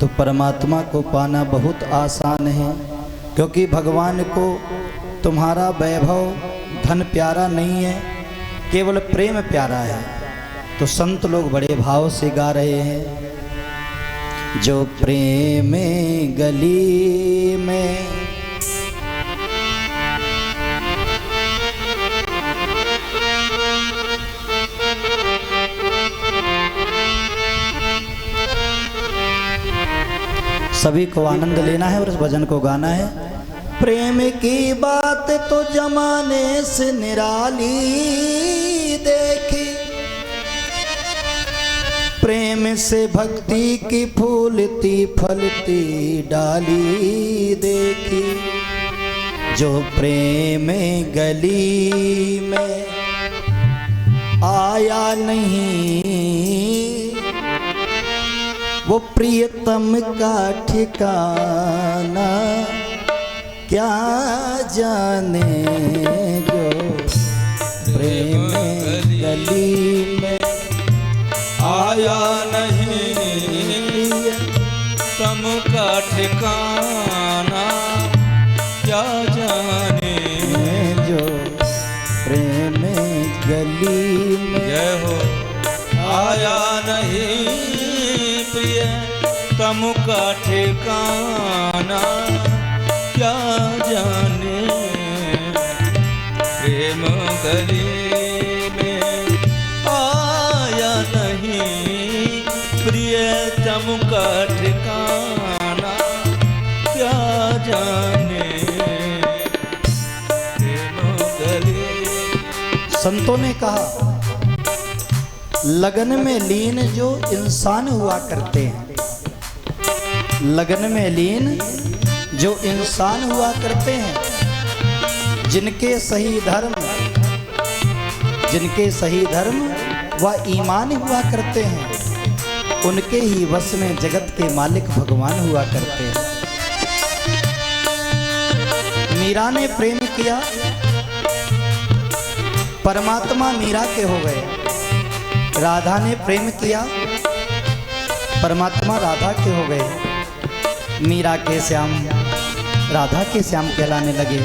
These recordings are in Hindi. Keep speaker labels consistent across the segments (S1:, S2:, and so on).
S1: तो परमात्मा को पाना बहुत आसान है, क्योंकि भगवान को तुम्हारा वैभव धन प्यारा नहीं है, केवल प्रेम प्यारा है। तो संत लोग बड़े भाव से गा रहे हैं, जो प्रेम गली में सभी को आनंद लेना है और इस भजन को गाना है। प्रेम की बात तो जमाने से निराली देखी, प्रेम से भक्ति की फूलती फलती डाली देखी। जो प्रेम गली में आया नहीं, वो प्रियतम का ठिकाना क्या जाने। जो प्रेम गली में
S2: आया नहीं, प्रियतम का ठिकाना क्या जाने।
S1: जो प्रेम गली में
S2: जय हो आया नहीं, प्रियतम का ठिकाना क्या जाने। प्रेम गली में आया नहीं, प्रियतम का ठिकाना क्या जाने। प्रेम गली।
S1: संतों ने कहा, लगन में लीन जो इंसान हुआ करते हैं, लगन में लीन जो इंसान हुआ करते हैं, जिनके सही धर्म व ईमान हुआ करते हैं, उनके ही वश में जगत के मालिक भगवान हुआ करते हैं। मीरा ने प्रेम किया, परमात्मा मीरा के हो गए। राधा ने प्रेम किया, परमात्मा राधा के हो गए। मीरा के श्याम राधा के श्याम कहलाने लगे।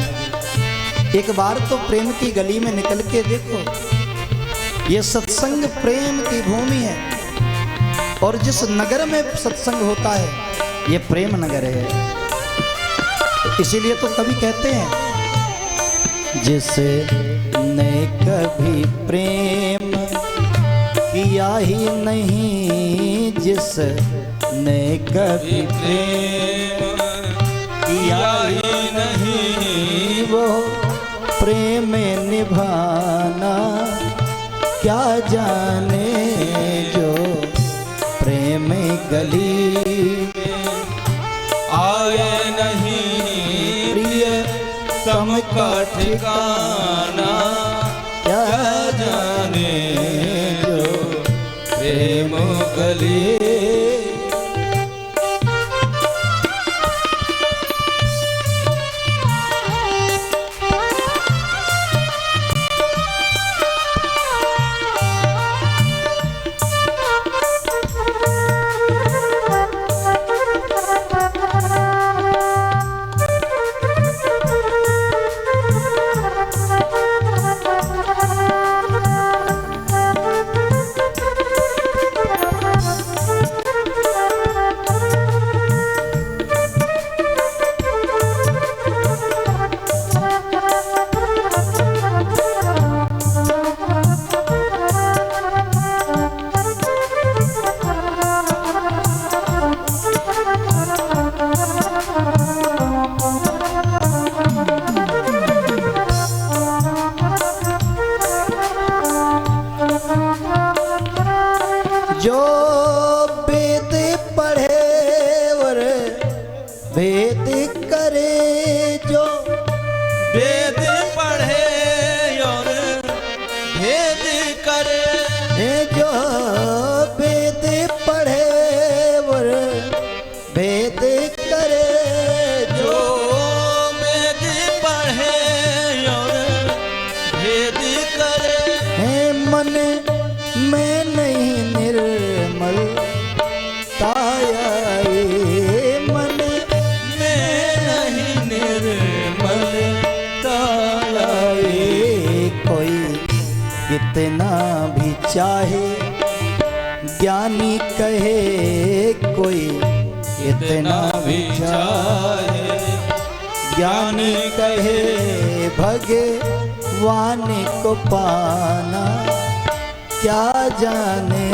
S1: एक बार तो प्रेम की गली में निकल के देखो, ये सत्संग प्रेम की भूमि है, और जिस नगर में सत्संग होता है ये प्रेम नगर है। इसीलिए तो कवि कहते हैं, जिसने कभी प्रेम किया ही नहीं, जिसने कभी
S2: प्रेम किया ही नहीं,
S1: वो प्रेम निभाना क्या जाने। जो प्रेम गली
S2: में आए नहीं, प्रियतम का ठिकाना क्या जाने। प्रेम गली।
S1: जो वेद पढ़े और भेद करे, जो
S2: वेद पढ़े और भेद करे,
S1: जो वेद पढ़े और भेद करे,
S2: जो वेद पढ़े और भेद करे।
S1: है मन में नहीं निर्मल ताया चाहे, ज्ञानी कहे कोई इतना भी चाहे, ज्ञानी कहे भगवान को पाना, क्या जाने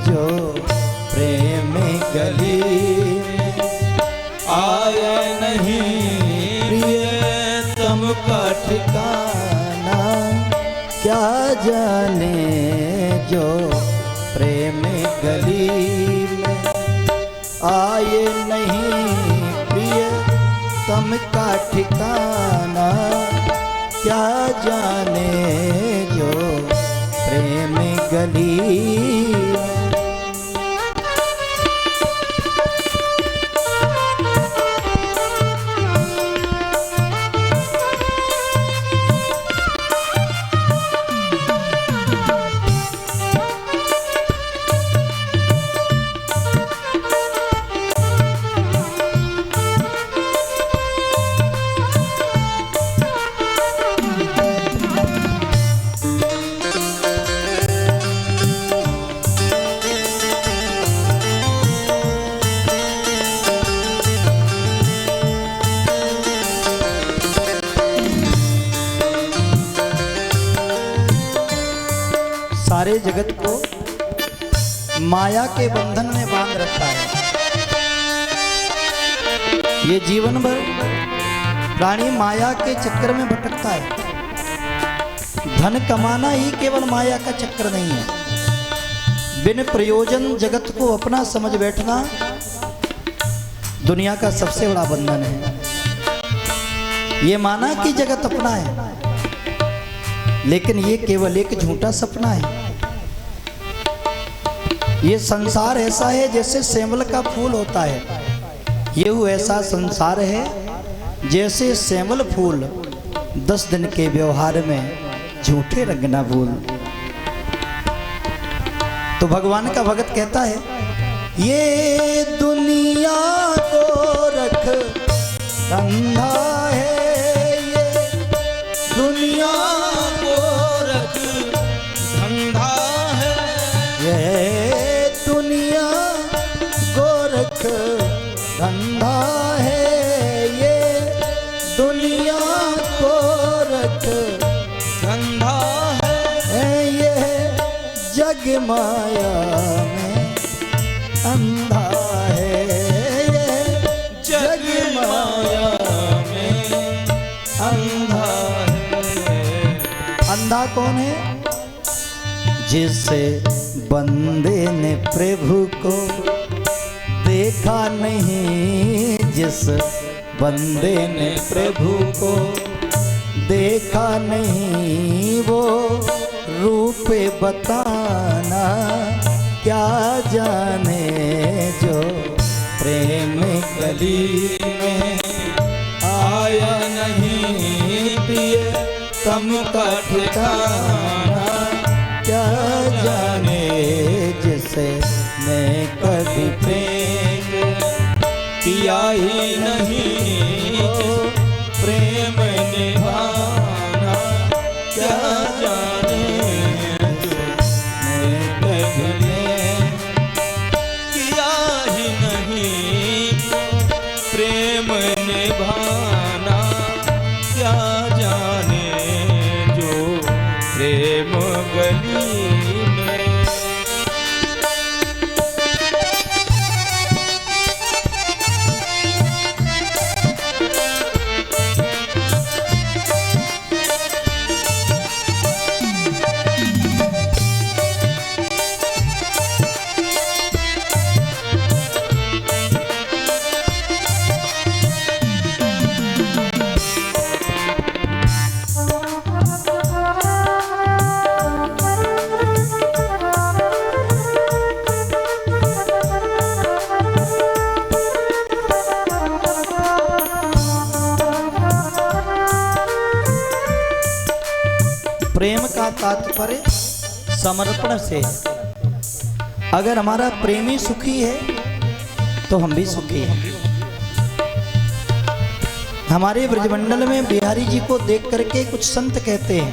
S1: जो प्रेम गली में
S2: आए नहीं प्रियतम का
S1: ठिकाना, क्या जाने जो प्रेम गली में आए नहीं प्रियतम का ठिकाना, क्या जाने जो प्रेम गली में। सारे जगत को माया के बंधन में बांध रखा है। ये जीवन भर प्राणी माया के चक्कर में भटकता है। धन कमाना ही केवल माया का चक्कर नहीं है। बिन प्रयोजन जगत को अपना समझ बैठना दुनिया का सबसे बड़ा बंधन है। ये माना कि जगत अपना है, लेकिन ये केवल एक झूठा सपना है। ये संसार ऐसा है जैसे सेमल का फूल होता है, ये ऐसा संसार है जैसे सेमल फूल 10 दिन के व्यवहार में झूठे रंग ना भूल। तो भगवान का भगत कहता है, ये दुनिया को रख धंधा है, ये दुनिया
S2: को रख धंधा है,
S1: ये दुनिया गोरख धंधा है, ये दुनिया गोरख
S2: धंधा
S1: है, ये जग माया में अंधा है, ये
S2: जग माया में अंधा है।
S1: अंधा कौन है? जिसे बंदे ने प्रभु को देखा नहीं, जिस बंदे ने प्रभु को देखा नहीं, वो रूप बताना क्या जाने जो प्रेम गली में
S2: आया नहीं प्रियतम का ठिकाना,
S1: क्या जाने जिसे मैं कभी
S2: प्रेम किया ही नहीं, प्रेम निभाना, क्या जाने जो मैं कभी किया ही नहीं, प्रेम निभाना, क्या जाने जो प्रेम गली में।
S1: प्रेम का तात्पर्य समर्पण से। अगर हमारा प्रेमी सुखी है तो हम भी सुखी हैं। हमारे ब्रजमंडल में बिहारी जी को देख करके कुछ संत कहते हैं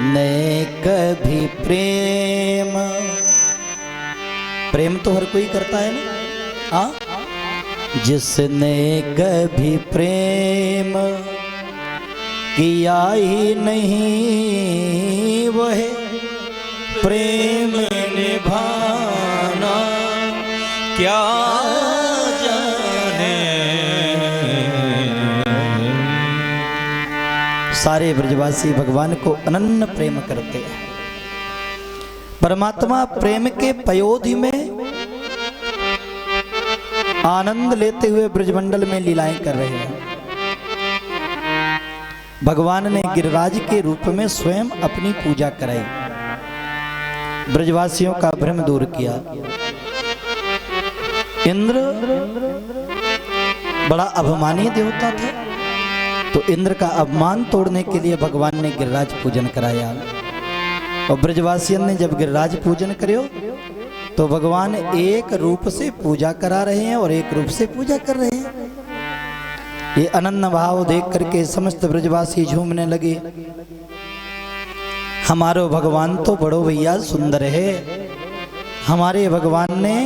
S1: ने कभी प्रेम, प्रेम तो हर कोई करता है ना, हाँ, जिसने कभी प्रेम किया ही नहीं वह प्रेम
S2: निभाना क्या जाने।
S1: सारे ब्रजवासी भगवान को अनन्य प्रेम करते हैं। परमात्मा प्रेम के पयोधि में आनंद लेते हुए ब्रजमंडल में लीलाएं कर रहे हैं। भगवान ने गिरिराज के रूप में स्वयं अपनी पूजा कराई, ब्रजवासियों का भ्रम दूर किया। इंद्र बड़ा अभिमानी देवता था, तो इंद्र का अपमान तोड़ने के लिए भगवान ने गिरिराज पूजन कराया। और ब्रजवासियों ने जब गिरिराज पूजन करो तो भगवान एक रूप से पूजा करा रहे हैं और एक रूप से पूजा कर रहे हैं। ये अनन्य भाव देख करके समस्त ब्रजवासी झूमने लगे। हमारो भगवान तो बड़ो भैया सुंदर है, हमारे भगवान ने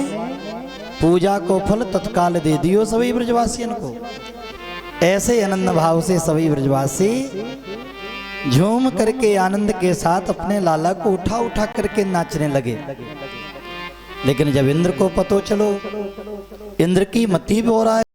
S1: पूजा को फल तत्काल दे दियो सभी ब्रजवासियों को। ऐसे अनन्य भाव से सभी ब्रजवासी झूम करके आनंद के साथ अपने लाला को उठा उठा करके नाचने लगे। लेकिन जब इंद्र को पतो चलो, इंद्र की मति भी हो रहा है,